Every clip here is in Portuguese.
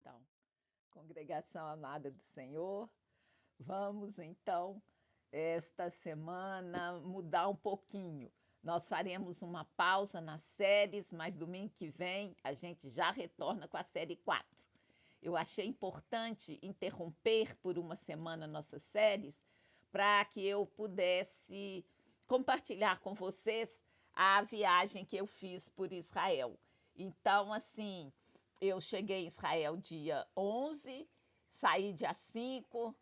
Então, congregação amada do Senhor, vamos então, esta semana, mudar um pouquinho. Nós faremos uma pausa nas séries, mas domingo que vem a gente já retorna com a série 4. Eu achei importante interromper por uma semana nossas séries para que eu pudesse compartilhar com vocês a viagem que eu fiz por Israel. Então, assim, eu cheguei em Israel dia 11, saí dia 5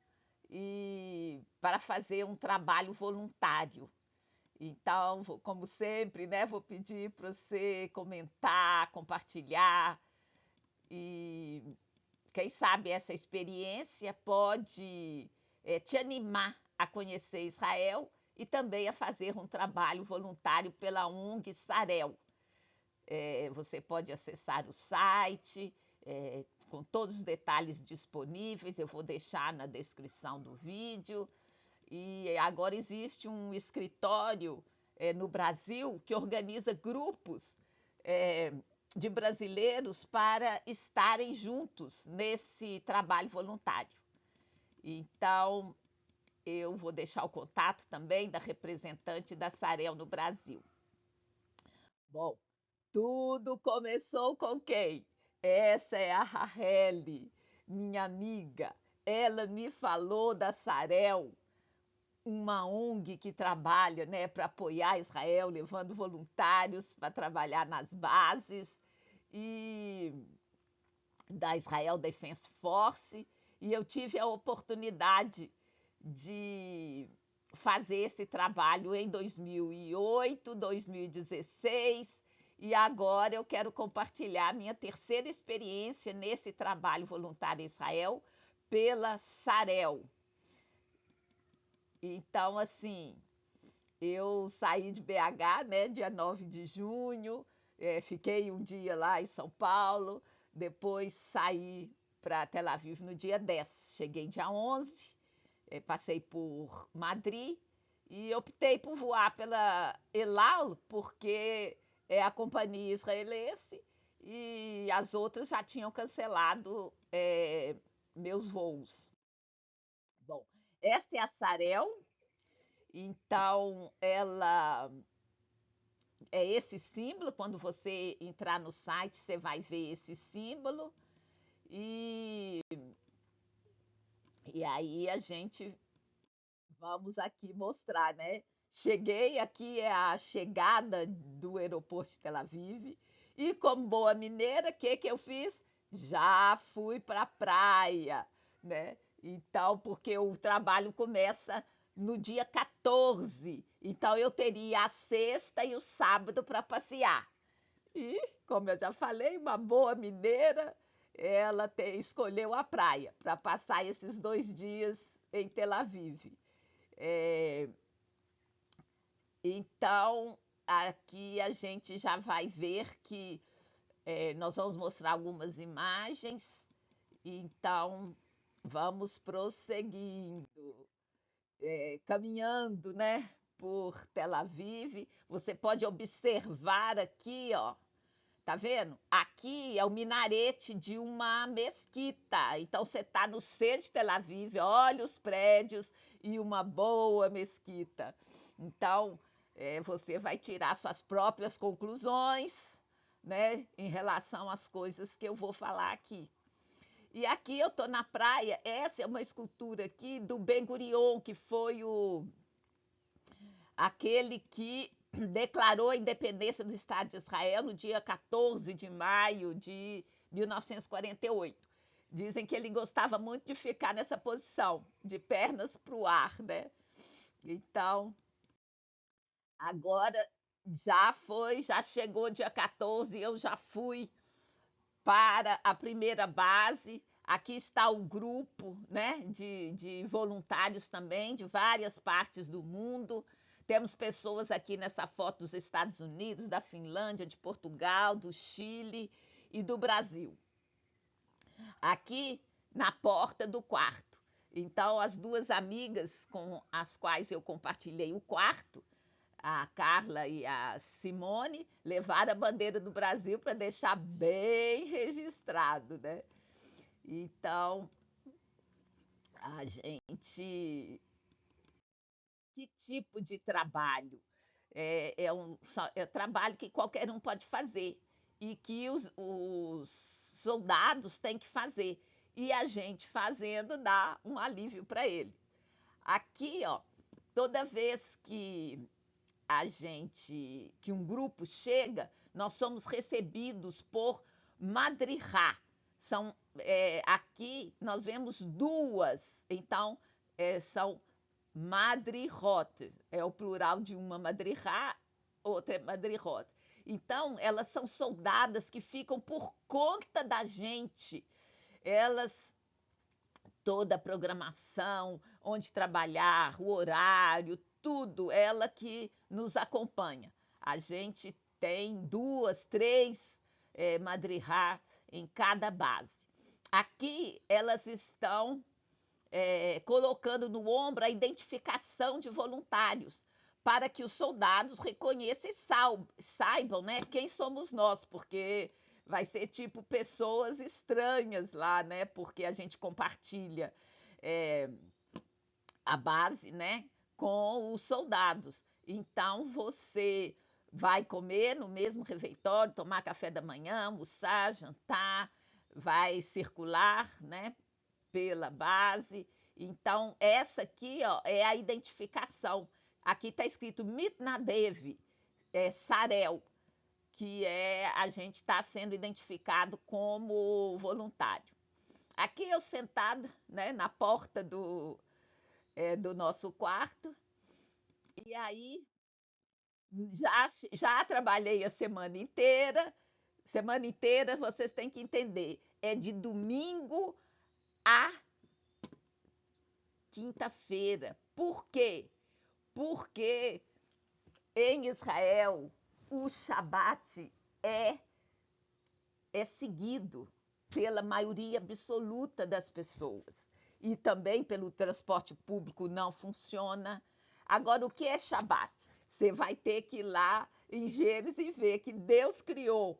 e para fazer um trabalho voluntário. Então, como sempre, né, vou pedir para você comentar, compartilhar e quem sabe essa experiência pode te animar a conhecer Israel e também a fazer um trabalho voluntário pela ONG Sarel. Você pode acessar o site com todos os detalhes disponíveis, eu vou deixar na descrição do vídeo. E agora existe um escritório no Brasil que organiza grupos é, de brasileiros para estarem juntos nesse trabalho voluntário. Então, eu vou deixar o contato também da representante da Sarel no Brasil. Bom, tudo começou com quem? Essa é a Raheli, minha amiga. Ela me falou da Sarel, uma ONG que trabalha, né, para apoiar Israel, levando voluntários para trabalhar nas bases, e da Israel Defense Force, e eu tive a oportunidade de fazer esse trabalho em 2008, 2016, e agora eu quero compartilhar minha terceira experiência nesse trabalho voluntário em Israel pela Sarel. Então, assim, eu saí de BH, né, dia 9 de junho, fiquei um dia lá em São Paulo, depois saí para Tel Aviv no dia 10. Cheguei dia 11, passei por Madrid e optei por voar pela El Al, porque é a companhia israelense e as outras já tinham cancelado meus voos. Bom, esta é a Sarel, então ela é esse símbolo. Quando você entrar no site, você vai ver esse símbolo. E, e aí a gente vamos aqui mostrar, né? Cheguei aqui, é a chegada do aeroporto de Tel Aviv. E como boa mineira, o que eu fiz? Já fui para a praia, né? Então, porque o trabalho começa no dia 14. Então, eu teria a sexta e o sábado para passear. E, como eu já falei, uma boa mineira, ela escolheu a praia para passar esses 2 dias em Tel Aviv. É, então, aqui a gente já vai ver que nós vamos mostrar algumas imagens. Então, vamos prosseguindo, caminhando, né, por Tel Aviv. Você pode observar aqui, ó, tá vendo? Aqui é o minarete de uma mesquita. Então você está no centro de Tel Aviv, olha os prédios e uma boa mesquita. Então você vai tirar suas próprias conclusões, né, em relação às coisas que eu vou falar aqui. E aqui eu estou na praia. Essa é uma escultura aqui do Ben Gurion, que foi aquele que declarou a independência do Estado de Israel no dia 14 de maio de 1948. Dizem que ele gostava muito de ficar nessa posição, de pernas para o ar, né? Então, agora já chegou dia 14, eu já fui para a primeira base. Aqui está o grupo, né, de voluntários também, de várias partes do mundo. Temos pessoas aqui nessa foto dos Estados Unidos, da Finlândia, de Portugal, do Chile e do Brasil. Aqui na porta do quarto. Então, as duas amigas com as quais eu compartilhei o quarto, a Carla e a Simone, levaram a bandeira do Brasil para deixar bem registrado, né? Então, a gente. Que tipo de trabalho? É trabalho que qualquer um pode fazer e que os soldados têm que fazer. E a gente fazendo dá um alívio para ele. Aqui, ó, toda vez que um grupo chega, nós somos recebidos por madrihá. Aqui nós vemos duas, então são madrihot, é o plural de uma madrihá, outra é madrihot. Então, elas são soldadas que ficam por conta da gente. Elas toda a programação, onde trabalhar, o horário, tudo, ela que nos acompanha. A gente tem duas, três madrihá em cada base. Aqui elas estão colocando no ombro a identificação de voluntários, para que os soldados reconheçam e saibam, né, quem somos nós, porque vai ser tipo pessoas estranhas lá, né, porque a gente compartilha é, a base, né, com os soldados. Então você vai comer no mesmo refeitório, tomar café da manhã, almoçar, jantar, vai circular, né, pela base. Então, essa aqui ó, é a identificação. Aqui está escrito Mitnadev, Sarel, que é a gente está sendo identificado como voluntário. Aqui eu sentada, né, na porta do nosso quarto, e aí já trabalhei a semana inteira. Semana inteira vocês têm que entender, é de domingo a quinta-feira. Por quê? Porque em Israel o Shabat é, é seguido pela maioria absoluta das pessoas. E também pelo transporte público não funciona. Agora, o que é Shabat? Você vai ter que ir lá em Gênesis e ver que Deus criou.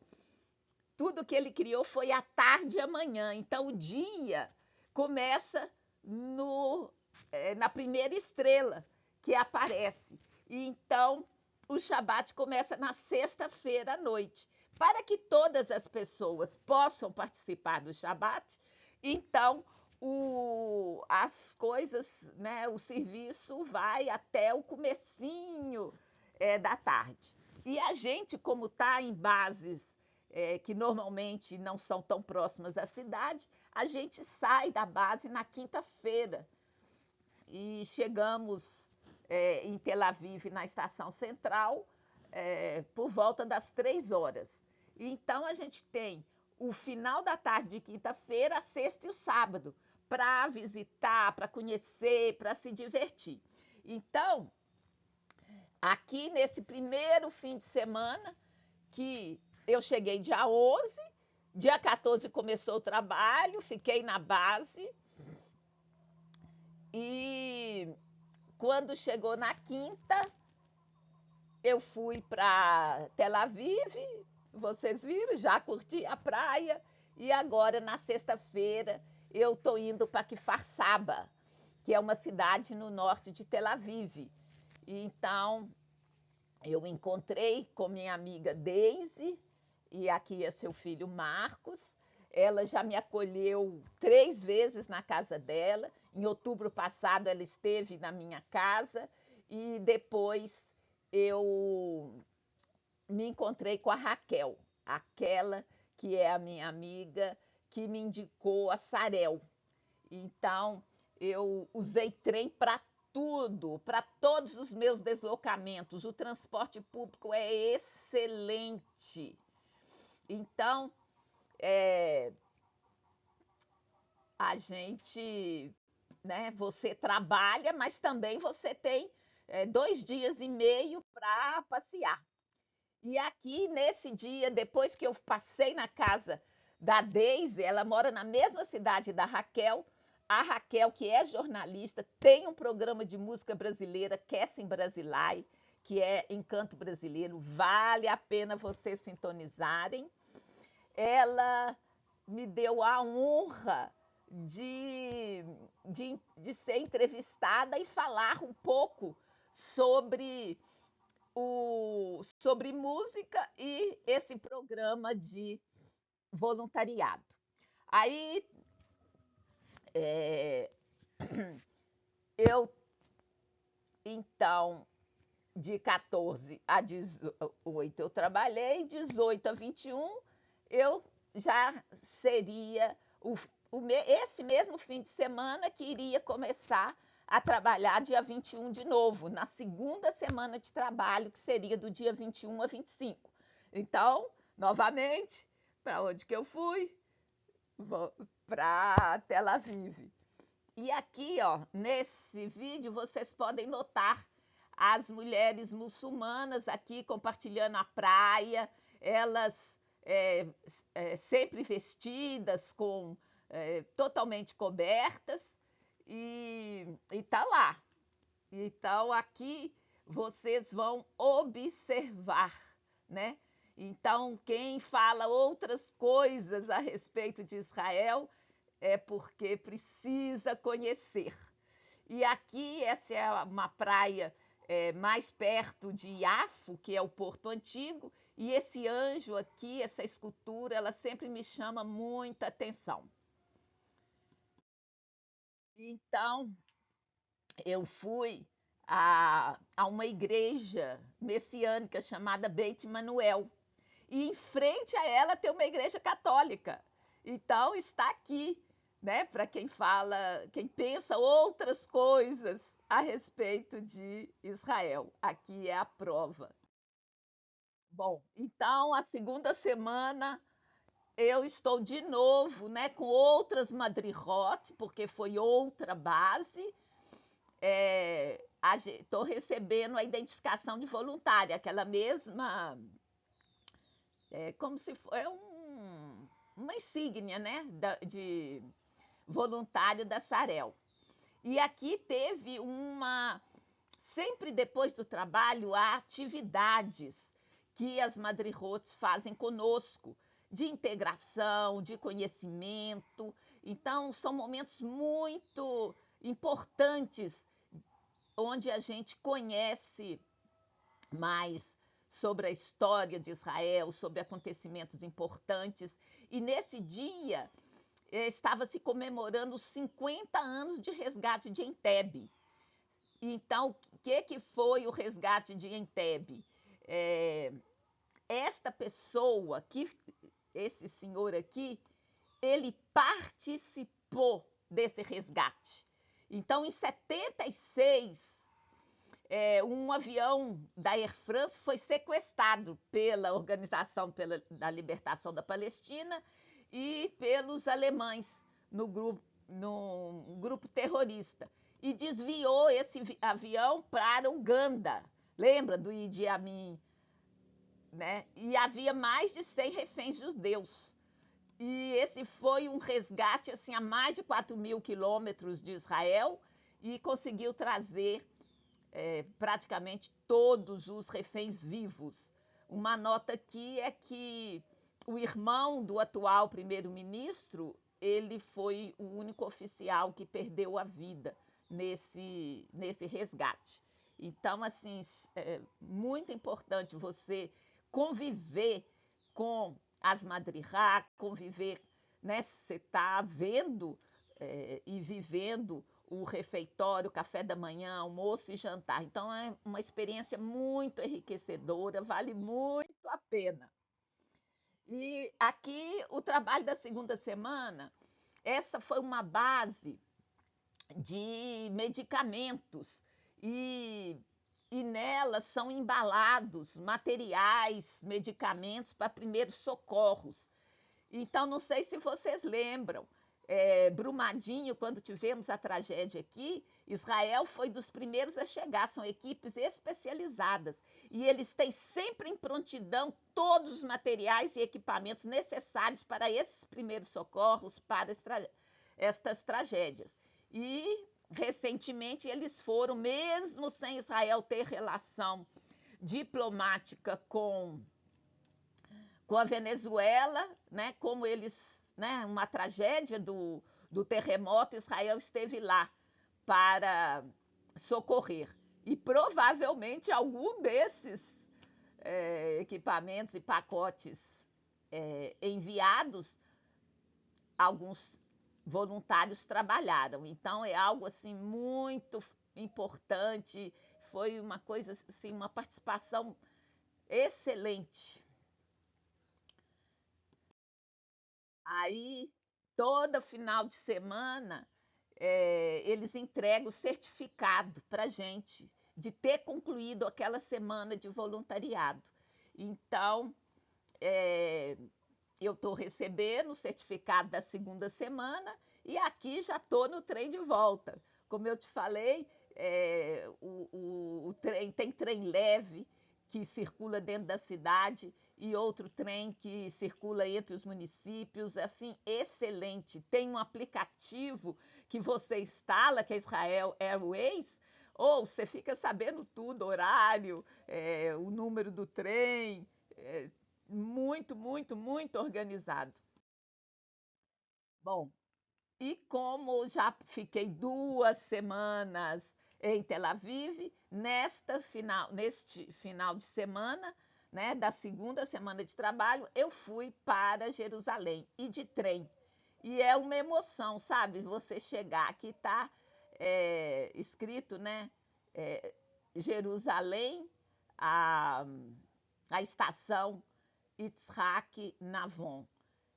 Tudo que ele criou foi à tarde e amanhã. Então, o dia começa na primeira estrela que aparece. E então, o Shabat começa na sexta-feira à noite. Para que todas as pessoas possam participar do Shabat, então as coisas, né, o serviço vai até o comecinho da tarde. E a gente, como está em bases que normalmente não são tão próximas à cidade, a gente sai da base na quinta-feira e chegamos em Tel Aviv, na estação central, por volta das 3 horas. Então, a gente tem o final da tarde de quinta-feira, a sexta e o sábado, para visitar, para conhecer, para se divertir. Então, aqui nesse primeiro fim de semana, que eu cheguei dia 11, dia 14 começou o trabalho, fiquei na base e quando chegou na quinta, eu fui para Tel Aviv, vocês viram, já curti a praia e agora na sexta-feira eu estou indo para Kfar Saba, que é uma cidade no norte de Tel Aviv. Então eu encontrei com minha amiga Daisy e aqui é seu filho Marcos. Ela já me acolheu 3 vezes na casa dela. Em outubro passado, ela esteve na minha casa e depois eu me encontrei com a Raquel, aquela que é a minha amiga que me indicou a Sarel. Então, eu usei trem para tudo, para todos os meus deslocamentos. O transporte público é excelente. Então, é, a gente, né, você trabalha, mas também você tem 2 dias e meio para passear. E aqui, nesse dia, depois que eu passei na casa da Deise, ela mora na mesma cidade da Raquel. A Raquel, que é jornalista, tem um programa de música brasileira, Kessem Brasilai, que é Encanto Brasileiro. Vale a pena vocês sintonizarem. Ela me deu a honra de ser entrevistada e falar um pouco sobre sobre música e esse programa de voluntariado. Aí é, eu, então, de 14 a 18 eu trabalhei, 18 a 21 eu já seria esse mesmo fim de semana que iria começar a trabalhar dia 21 de novo, na segunda semana de trabalho, que seria do dia 21 a 25. Então, novamente, para onde que eu fui? Para Tel Aviv. E aqui, ó, nesse vídeo, vocês podem notar as mulheres muçulmanas aqui compartilhando a praia, elas sempre vestidas, totalmente cobertas, e tá lá. Então, aqui vocês vão observar, né? Então, quem fala outras coisas a respeito de Israel é porque precisa conhecer. E aqui, essa é uma praia mais perto de Iafo, que é o Porto Antigo, e esse anjo aqui, essa escultura, ela sempre me chama muita atenção. Então, eu fui a uma igreja messiânica chamada Beit Manuel, e em frente a ela tem uma igreja católica. Então, está aqui, né, para quem fala, quem pensa outras coisas a respeito de Israel. Aqui é a prova. Bom, então a segunda semana eu estou de novo, né, com outras madrihot, porque foi outra base. Estou recebendo a identificação de voluntária, aquela mesma, como se fosse uma insígnia, né, de voluntário da Sarel. E aqui teve sempre depois do trabalho, há atividades que as madrihotes fazem conosco, de integração, de conhecimento. Então, são momentos muito importantes, onde a gente conhece mais sobre a história de Israel, sobre acontecimentos importantes. E nesse dia estava se comemorando os 50 anos de resgate de Entebbe. Então, o que foi o resgate de Entebbe? Esta pessoa, esse senhor aqui, ele participou desse resgate. Então, em 76, um avião da Air France foi sequestrado pela Organização da Libertação da Palestina e pelos alemães no grupo terrorista, e desviou esse avião para Uganda. Lembra do Idi Amin? Né? E havia mais de 100 reféns judeus. E esse foi um resgate assim, a mais de 4.000 quilômetros de Israel, e conseguiu trazer praticamente todos os reféns vivos. Uma nota aqui é que o irmão do atual primeiro-ministro, ele foi o único oficial que perdeu a vida nesse resgate. Então, assim, é muito importante você conviver com as madrihá, conviver, né? Você está vendo e vivendo o refeitório, o café da manhã, almoço e jantar. Então, é uma experiência muito enriquecedora, vale muito a pena. E aqui, o trabalho da segunda semana, essa foi uma base de medicamentos, e nela são embalados materiais, medicamentos para primeiros socorros. Então, não sei se vocês lembram, Brumadinho, quando tivemos a tragédia aqui, Israel foi dos primeiros a chegar, são equipes especializadas, e eles têm sempre em prontidão todos os materiais e equipamentos necessários para esses primeiros socorros, para estas tragédias. E, recentemente, eles foram, mesmo sem Israel ter relação diplomática com a Venezuela, né, como eles né, uma tragédia do terremoto, Israel esteve lá para socorrer. E provavelmente algum desses equipamentos e pacotes enviados, alguns voluntários trabalharam. Então é algo assim muito importante, foi uma coisa assim, uma participação excelente. Aí todo final de semana eles entregam o certificado para a gente de ter concluído aquela semana de voluntariado. Então, eu estou recebendo o certificado da segunda semana e aqui já estou no trem de volta. Como eu te falei, o trem tem trem leve que circula dentro da cidade e outro trem que circula entre os municípios, assim, excelente. Tem um aplicativo que você instala, que é Israel Airways, ou você fica sabendo tudo, horário, o número do trem, muito, muito, muito organizado. Bom, e como já fiquei 2 semanas em Tel Aviv, neste final de semana, né, da segunda semana de trabalho, eu fui para Jerusalém e de trem. E é uma emoção, sabe? Você chegar, aqui está escrito, né? é, Jerusalém, a, a estação Itzhak Navon.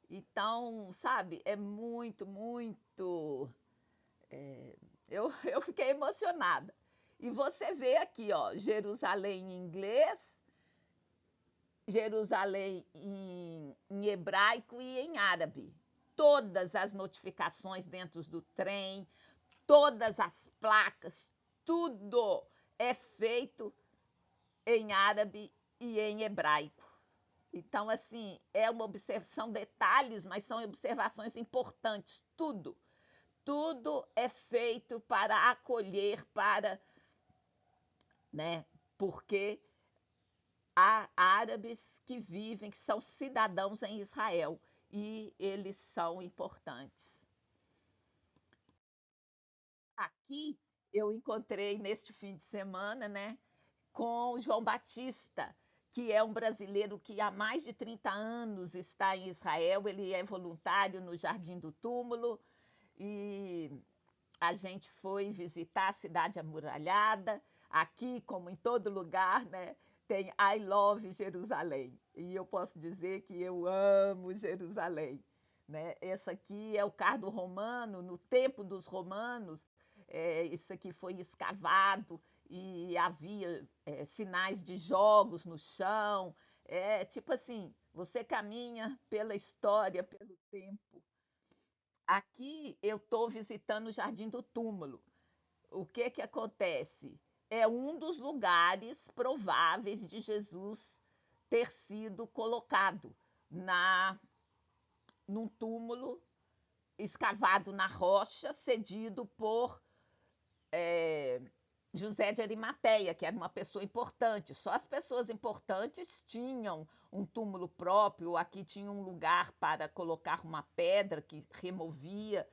Então, sabe, é muito, muito. Eu fiquei emocionada. E você vê aqui, ó, Jerusalém em inglês, Jerusalém em hebraico e em árabe. Todas as notificações dentro do trem, todas as placas, tudo é feito em árabe e em hebraico. Então, assim, é uma observação, detalhes, mas são observações importantes. Tudo é feito para acolher, para, né? Porque há árabes que vivem, que são cidadãos em Israel e eles são importantes. Aqui eu encontrei neste fim de semana, né, com o João Batista, que é um brasileiro que há mais de 30 anos está em Israel. Ele é voluntário no Jardim do Túmulo e a gente foi visitar a cidade amuralhada. Aqui, como em todo lugar, né, tem I Love Jerusalém. E eu posso dizer que eu amo Jerusalém. Né? Esse aqui é o cardo romano, no tempo dos romanos, isso aqui foi escavado e havia sinais de jogos no chão. Tipo assim, você caminha pela história, pelo tempo. Aqui eu estou visitando o Jardim do Túmulo. O que que acontece? É um dos lugares prováveis de Jesus ter sido colocado na num túmulo escavado na rocha, cedido por é, José de Arimateia, que era uma pessoa importante. Só as pessoas importantes tinham um túmulo próprio. Aqui tinha um lugar para colocar uma pedra que removia,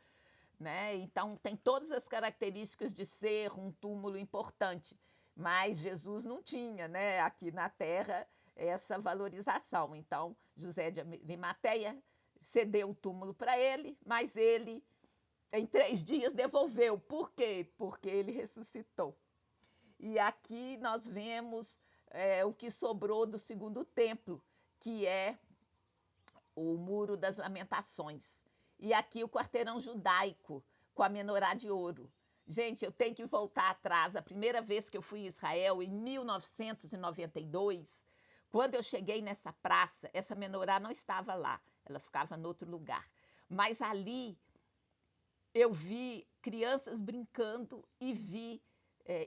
né? Então tem todas as características de ser um túmulo importante, mas Jesus não tinha, né? Aqui na Terra essa valorização. Então José de Arimateia cedeu o túmulo para ele, mas ele em 3 dias devolveu. Por quê? Porque ele ressuscitou. E aqui nós vemos o que sobrou do segundo templo, que é o Muro das Lamentações. E aqui o quarteirão judaico, com a menorá de ouro. Gente, eu tenho que voltar atrás. A primeira vez que eu fui em Israel, em 1992, quando eu cheguei nessa praça, essa menorá não estava lá, ela ficava em outro lugar. Mas ali eu vi crianças brincando e vi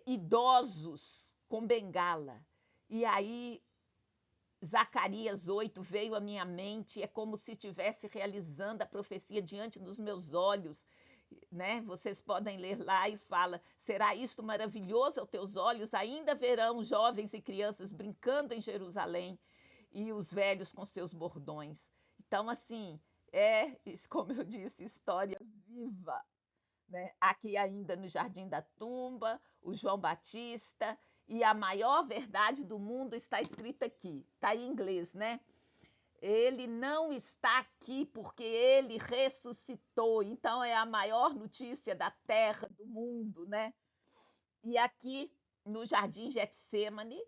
idosos com bengala. E aí Zacarias 8 veio à minha mente, é como se estivesse realizando a profecia diante dos meus olhos. Né? Vocês podem ler lá e fala: será isto maravilhoso aos teus olhos? Ainda verão jovens e crianças brincando em Jerusalém e os velhos com seus bordões. Então, assim, como eu disse, história viva, né? Aqui ainda no Jardim da Tumba, o João Batista, e a maior verdade do mundo está escrita aqui, está em inglês, né? Ele não está aqui porque ele ressuscitou. Então é a maior notícia da terra, do mundo, né? E aqui no Jardim Getsêmani,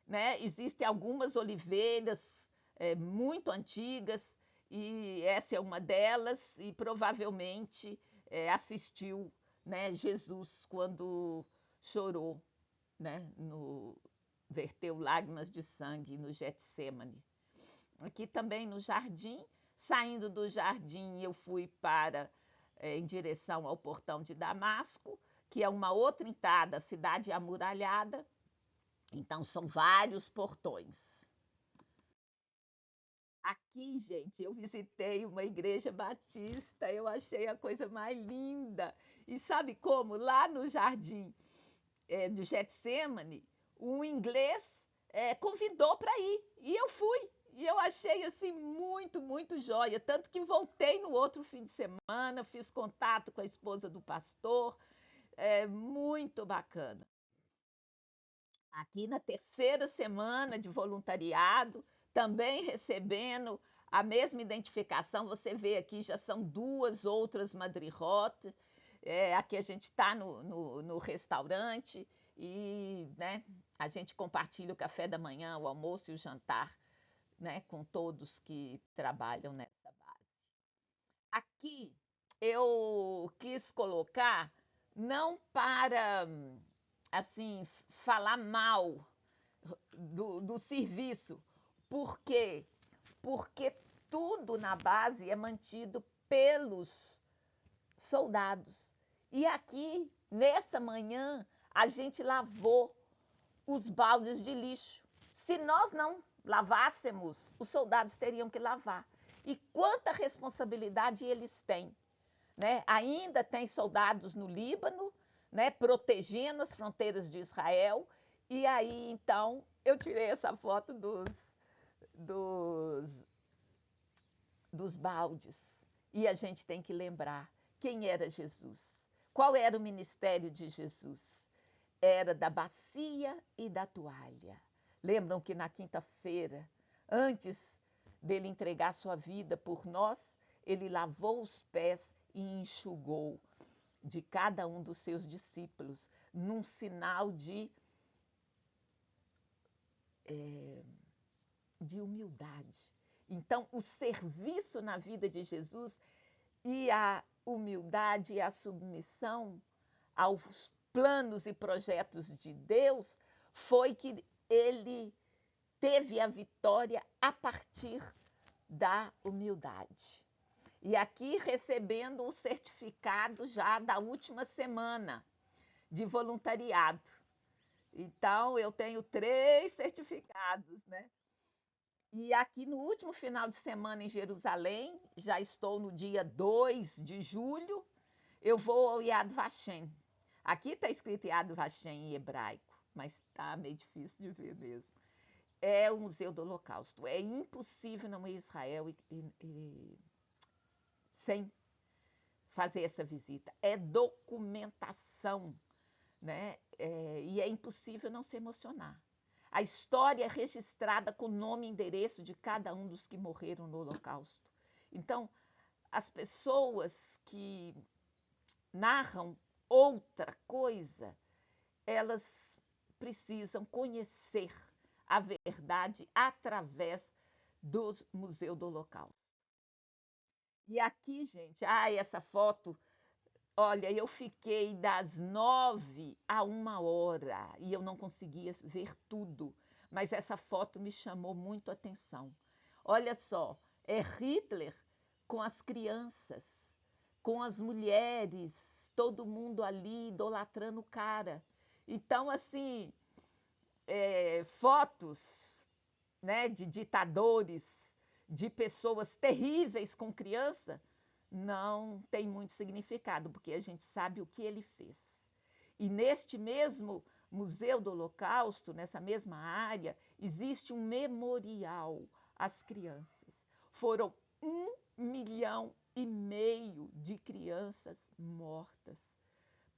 né, existem algumas oliveiras muito antigas e essa é uma delas e provavelmente assistiu, né, Jesus quando chorou, né, verteu lágrimas de sangue no Getsêmani. Aqui também no jardim, saindo do jardim, eu fui em direção ao portão de Damasco, que é uma outra entrada, cidade amuralhada. Então, são vários portões. Aqui, gente, eu visitei uma igreja batista, eu achei a coisa mais linda. E sabe como? Lá no jardim do Getsemane, um inglês convidou para ir. E eu fui. E eu achei assim muito, muito joia. Tanto que voltei no outro fim de semana, fiz contato com a esposa do pastor. Muito bacana. Aqui na terceira semana de voluntariado, também recebendo a mesma identificação. Você vê aqui, já são duas outras madrirotes. Aqui a gente está no restaurante e né, a gente compartilha o café da manhã, o almoço e o jantar, né, com todos que trabalham nessa base. Aqui eu quis colocar não para assim falar mal do serviço. Por quê? Porque tudo na base é mantido pelos soldados. E aqui, nessa manhã, a gente lavou os baldes de lixo. Se nós não lavássemos, os soldados teriam que lavar. E quanta responsabilidade eles têm. Né? Ainda tem soldados no Líbano, né, protegendo as fronteiras de Israel. E aí, então, eu tirei essa foto dos, dos baldes. E a gente tem que lembrar quem era Jesus. Qual era o ministério de Jesus? Era da bacia e da toalha. Lembram que na quinta-feira, antes dele entregar sua vida por nós, ele lavou os pés e enxugou de cada um dos seus discípulos, num sinal de humildade. Então, o serviço na vida de Jesus e a humildade e a submissão aos planos e projetos de Deus foi que ele teve a vitória a partir da humildade. E aqui recebendo o certificado já da última semana de voluntariado. Então, eu tenho 3 certificados, né? E aqui no último final de semana em Jerusalém, já estou no dia 2 de julho, eu vou ao Yad Vashem. Aqui está escrito Yad Vashem em hebraico, mas está meio difícil de ver mesmo. É o Museu do Holocausto. É impossível não ir a Israel sem fazer essa visita. É documentação, né? E é impossível não se emocionar. A história é registrada com nome e endereço de cada um dos que morreram no Holocausto. Então, as pessoas que narram outra coisa, elas precisam conhecer a verdade através do Museu do Holocausto. E aqui, gente, essa foto, olha, eu fiquei das 9 a 1 hora e eu não conseguia ver tudo, mas essa foto me chamou muito a atenção. Olha só, é Hitler com as crianças, com as mulheres, todo mundo ali idolatrando o cara. Então, assim, fotos, né, de ditadores, de pessoas terríveis com criança, não tem muito significado, porque a gente sabe o que ele fez. E neste mesmo Museu do Holocausto, nessa mesma área, existe um memorial às crianças. Foram 1 1,5 milhão de crianças mortas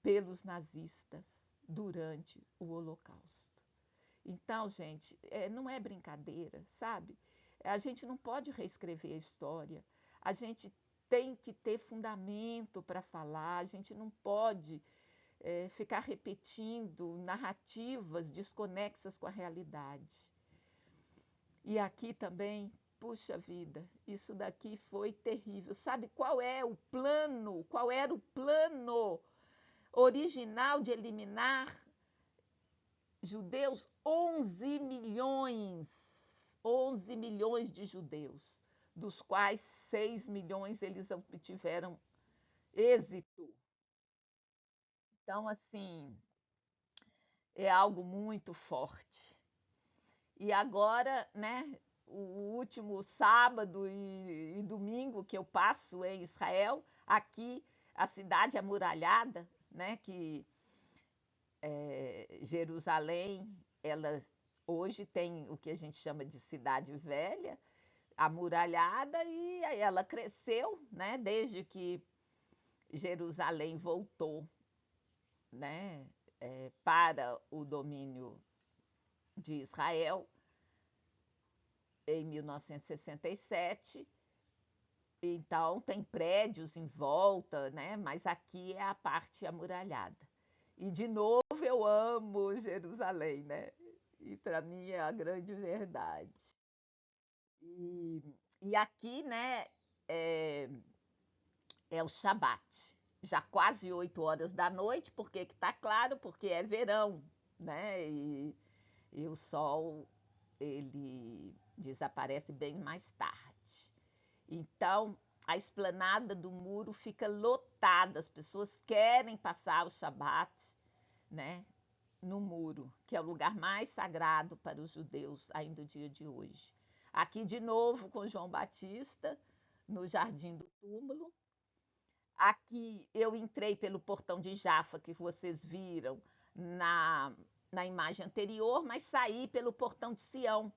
pelos nazistas durante o Holocausto. Então, gente, não é brincadeira, sabe? A gente não pode reescrever a história. A gente tem que ter fundamento para falar. A gente não pode ficar repetindo narrativas desconexas com a realidade. E aqui também, puxa vida, isso daqui foi terrível. Sabe qual é o plano? Qual era o plano original de eliminar judeus? 11 milhões. 11 milhões de judeus, dos quais 6 milhões eles obtiveram êxito. Então, assim, é algo muito forte. E agora, né, o último sábado e domingo que eu passo em Israel, aqui a cidade amuralhada, né, que Jerusalém, ela hoje tem o que a gente chama de cidade velha, amuralhada, e ela cresceu, né, desde que Jerusalém voltou, né, para o domínio de Israel em 1967. Então tem prédios em volta, né? Mas aqui é a parte amuralhada. E de novo eu amo Jerusalém, né? E para mim é a grande verdade. E aqui, né? É, é o Shabat. Já quase 8 horas da noite, porque que tá claro, porque é verão, né? E o sol ele desaparece bem mais tarde. Então, a esplanada do muro fica lotada, as pessoas querem passar o Shabat, né, no muro, que é o lugar mais sagrado para os judeus ainda no dia de hoje. Aqui de novo com João Batista, no Jardim do Túmulo. Aqui eu entrei pelo portão de Jafa, que vocês viram na imagem anterior, mas saí pelo portão de Sião,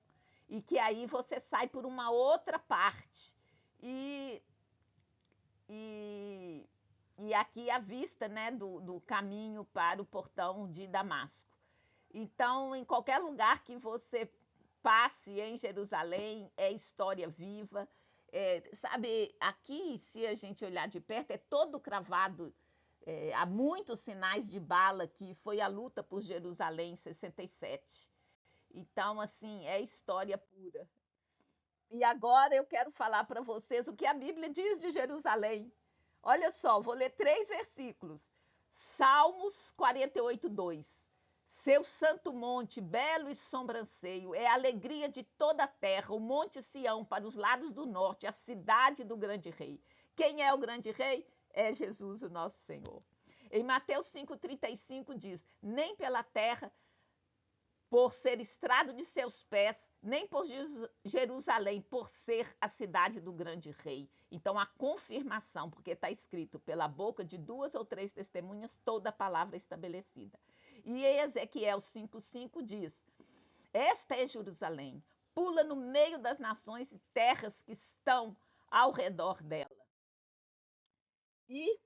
e que aí você sai por uma outra parte. E, e, e aqui a vista, né, do caminho para o portão de Damasco. Então, em qualquer lugar que você passe em Jerusalém, é história viva. Sabe, aqui, se a gente olhar de perto, é todo cravado. Há muitos sinais de bala, que foi a luta por Jerusalém em 67. Então, assim, é história pura. E agora eu quero falar para vocês o que a Bíblia diz de Jerusalém. Olha só, vou ler 3 versículos. Salmos 48, 2. Seu santo monte, belo e sobranceio, é a alegria de toda a terra, o monte Sião para os lados do norte, a cidade do grande rei. Quem é o grande rei? É Jesus, o nosso Senhor. Em Mateus 5,35 diz: nem pela terra, por ser estrado de seus pés, nem por Jerusalém, por ser a cidade do grande rei. Então, a confirmação, porque está escrito pela boca de 2 ou 3 testemunhas, toda a palavra estabelecida. E Ezequiel 5,5 diz: esta é Jerusalém, pula no meio das nações e terras que estão ao redor dela. E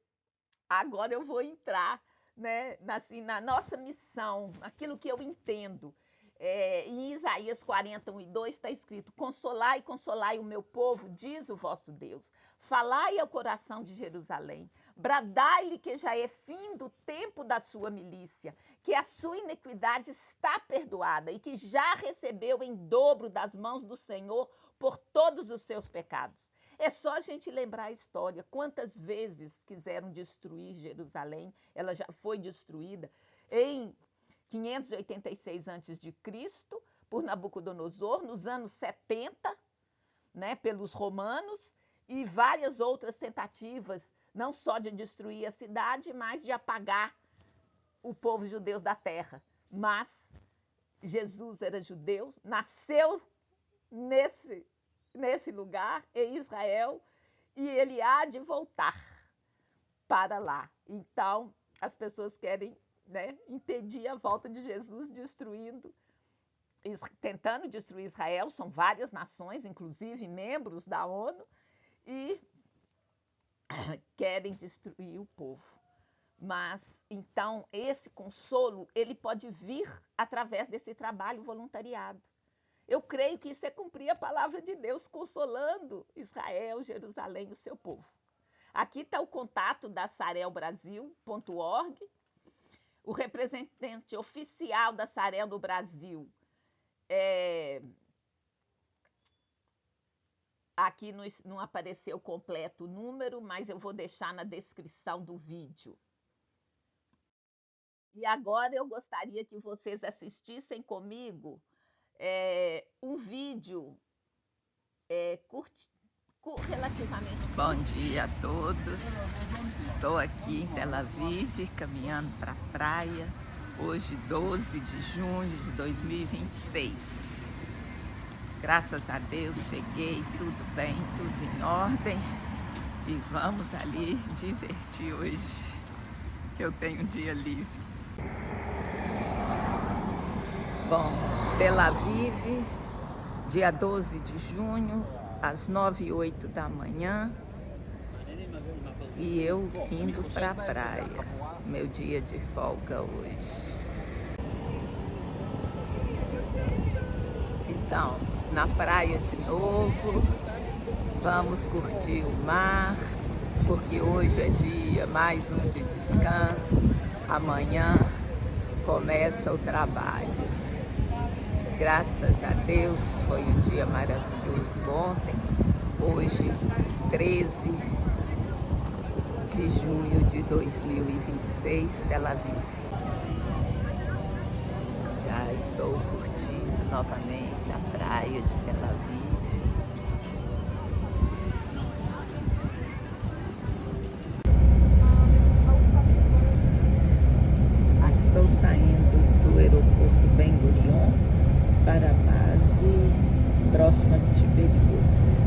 agora eu vou entrar, né, assim, na nossa missão, aquilo que eu entendo. Em Isaías 41 e 2 está escrito: consolai, consolai o meu povo, diz o vosso Deus. Falai ao coração de Jerusalém, bradai-lhe que já é fim do tempo da sua milícia, que a sua iniquidade está perdoada e que já recebeu em dobro das mãos do Senhor por todos os seus pecados. É só a gente lembrar a história. Quantas vezes quiseram destruir Jerusalém? Ela já foi destruída em 586 a.C. por Nabucodonosor, nos anos 70, né, pelos romanos, e várias outras tentativas, não só de destruir a cidade, mas de apagar o povo judeu da terra. Mas Jesus era judeu, nasceu nesse lugar, em Israel, e ele há de voltar para lá. Então, as pessoas querem, né, impedir a volta de Jesus, tentando destruir Israel. São várias nações, inclusive membros da ONU, e querem destruir o povo. Mas, então, esse consolo, ele pode vir através desse trabalho voluntariado. Eu creio que isso é cumprir a palavra de Deus, consolando Israel, Jerusalém e o seu povo. Aqui está o contato da sarelbrasil.org. O representante oficial da Sarel no Brasil aqui não apareceu completo o número, mas eu vou deixar na descrição do vídeo. E agora eu gostaria que vocês assistissem comigo um vídeo relativamente... Bom dia a todos. Estou aqui em Tel Aviv, caminhando para a praia, hoje 12 de junho de 2026. Graças a Deus cheguei, tudo bem, tudo em ordem. E vamos ali divertir hoje, que eu tenho um dia livre. Bom, Tel Aviv, dia 12 de junho, às 9h08 da manhã, e eu indo para a praia, meu dia de folga hoje. Então, na praia de novo, vamos curtir o mar, porque hoje é dia mais um de descanso, amanhã começa o trabalho. Graças a Deus, foi um dia maravilhoso ontem, hoje 13 de junho de 2026, Tel Aviv. Já estou curtindo novamente a praia de Tel Aviv. Estou saindo do aeroporto Ben Gurion para a base próxima de Tiberias.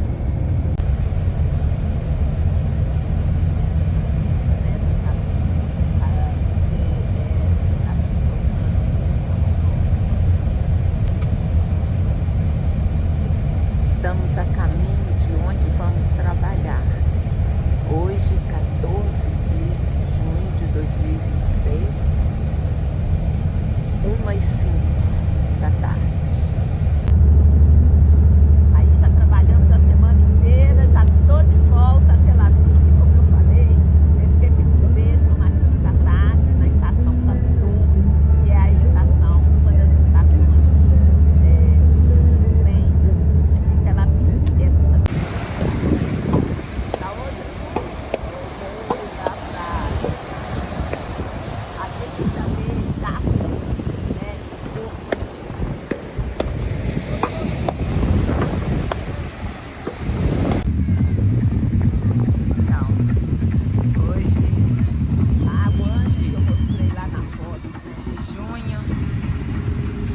Estamos a caminho de onde vamos trabalhar. Hoje, 14 de junho de 2026, 1h05 da tarde. Aí já trabalhamos a semana inteira, já estou de volta a Tel Aviv, como eu falei. Eles sempre nos deixam na quinta tarde, na estação Savitor, que é a estação, uma das estações de trem de Tel Aviv. Essa da onde da praia. Aqui a gente já vê jato, né? Então, hoje, a água que eu mostrei lá na foto, né? De junho,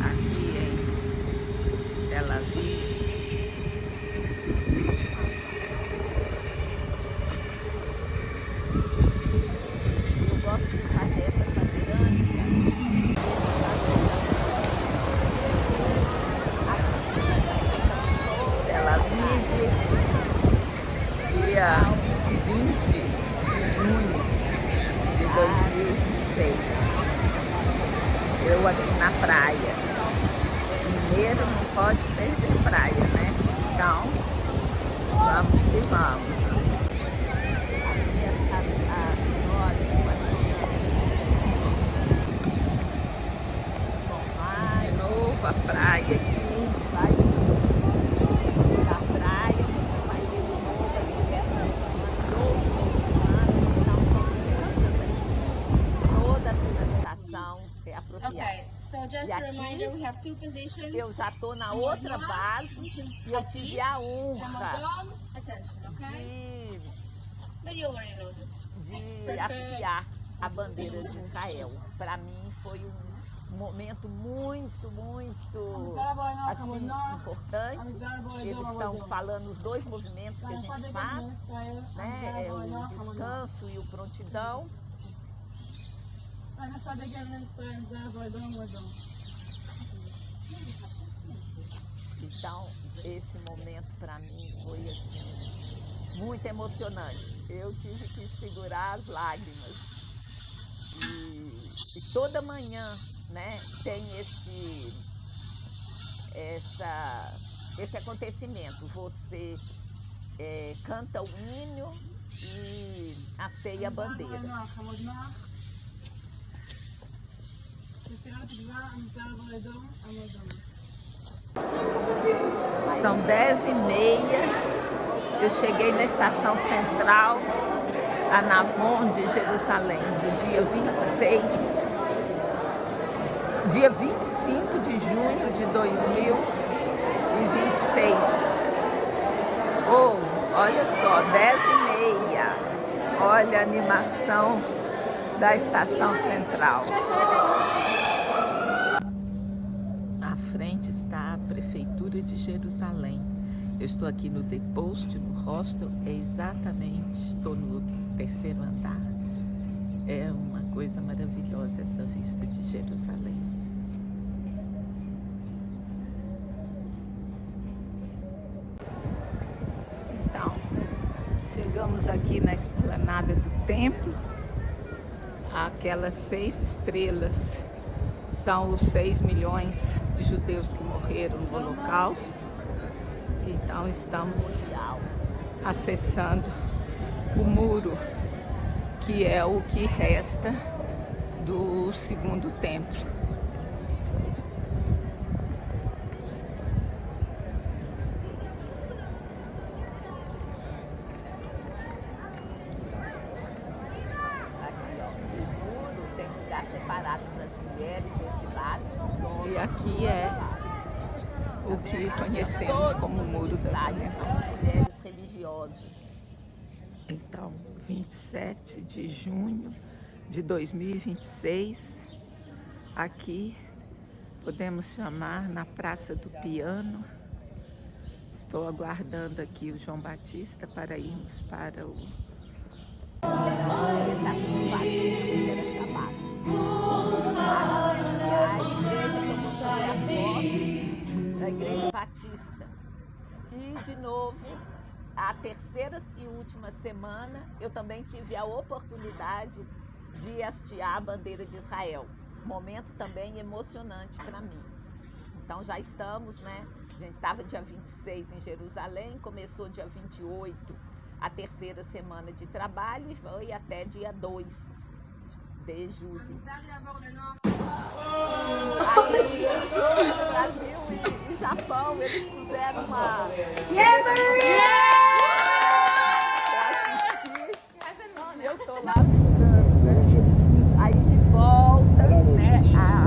aqui em Tel Aviv. Eu gosto de fazer essa panorâmica. Tel Aviv, dia 20 de junho de 2026. Eu aqui na praia. Mineiro não pode perder praia, né? Então, vamos que vamos. De novo a praia aqui, vai da praia, você vai ver de novo as mulheres muçulmanas, então são muitas aqui. Toda a finalização é apropriada. Okay, so just a reminder, we have two positions. Eu já estou na outra base e eu tive a honra Attention, okay? But you already know this. de hastear a bandeira de Israel. Para mim foi um momento muito assim, importante. Eles estão falando os dois movimentos que a gente faz, né? O descanso e o prontidão. Então, esse momento para mim foi assim, muito emocionante. eu tive que segurar as lágrimas. E toda manhã, né, tem esse acontecimento. Você canta o hino e hasteia a bandeira. São 10h30, eu cheguei na estação central, a Navon de Jerusalém, do dia 25 de junho de 2026. Oh, olha só, 10h30, olha a animação da estação central. À frente está a Prefeitura de Jerusalém. Eu estou aqui no The Post, no hostel, estou no 3º andar. É uma coisa maravilhosa essa vista de Jerusalém. Então, chegamos aqui na esplanada do templo. Aquelas 6 estrelas são os 6 milhões de judeus que morreram no Holocausto. Então estamos acessando o muro, que é o que resta do segundo templo. Aqui, ó, o muro tem lugar separado para as mulheres desse lado, e aqui é o que conhecemos como o Muro das Lamentações. Mulheres religiosas. Então, 27 de junho de 2026, aqui podemos chamar na Praça do Piano. Estou aguardando aqui o João Batista para irmos para o... Da Igreja Batista. E, de novo, a 3ª e última semana, eu também tive a oportunidade de hastear a bandeira de Israel. Momento também emocionante para mim. Então já estamos, né? A gente estava dia 26 em Jerusalém, começou dia 28 a 3ª semana de trabalho e foi até dia 2 de julho. Aí tinha um jogo no Brasil e Japão, eles puseram uma... pra assistir, e eu tô lá buscando, né? Aí de volta, né?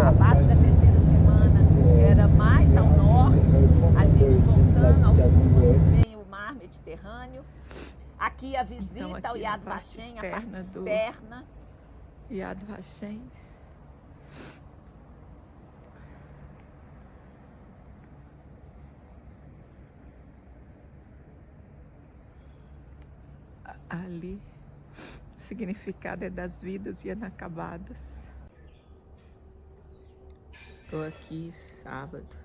A base da 3ª semana era mais ao norte, a gente voltando ao sul, vocês veem o mar Mediterrâneo. Aqui a visita então, aqui ao Yad Vashem, a parte externa. Yad Vashem. Ali, o significado é das vidas inacabadas. Estou aqui sábado,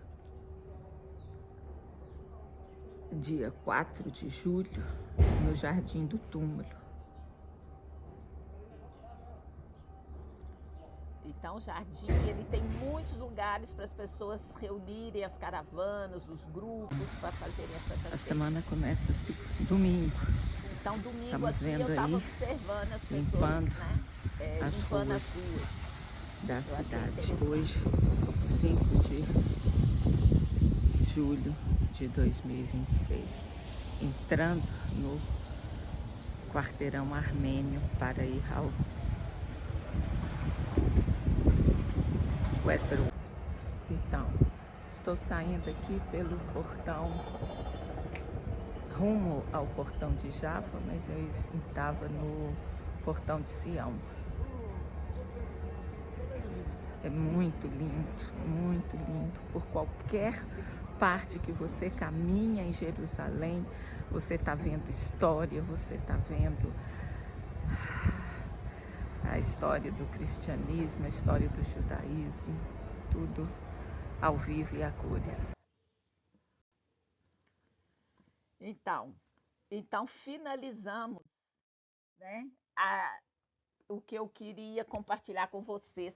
dia 4 de julho, no Jardim do Túmulo. Então, o jardim, ele tem muitos lugares para as pessoas se reunirem, as caravanas, os grupos, para fazerem essa catequese. A semana começa domingo. Então, domingo estamos aqui vendo eu estava observando as pessoas, limpando, né? Limpando as ruas da cidade. Hoje, 5 de julho de 2026. Entrando no quarteirão armênio para ir ao Western. Então, estou saindo aqui pelo portão, rumo ao portão de Jaffa, mas eu estava no portão de Sião. É muito lindo. Por qualquer parte que você caminha em Jerusalém, você está vendo história, você está vendo a história do cristianismo, a história do judaísmo, tudo ao vivo e a cores. Então finalizamos né? O que eu queria compartilhar com vocês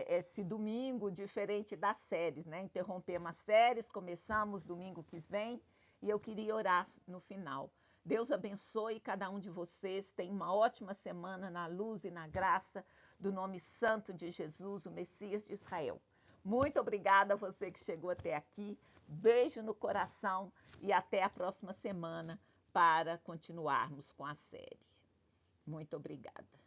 esse domingo, diferente das séries, né? Interrompemos as séries, começamos domingo que vem e eu queria orar no final. Deus abençoe cada um de vocês, tenha uma ótima semana na luz e na graça do nome santo de Jesus, o Messias de Israel. Muito obrigada a você que chegou até aqui, beijo no coração e até a próxima semana para continuarmos com a série. Muito obrigada.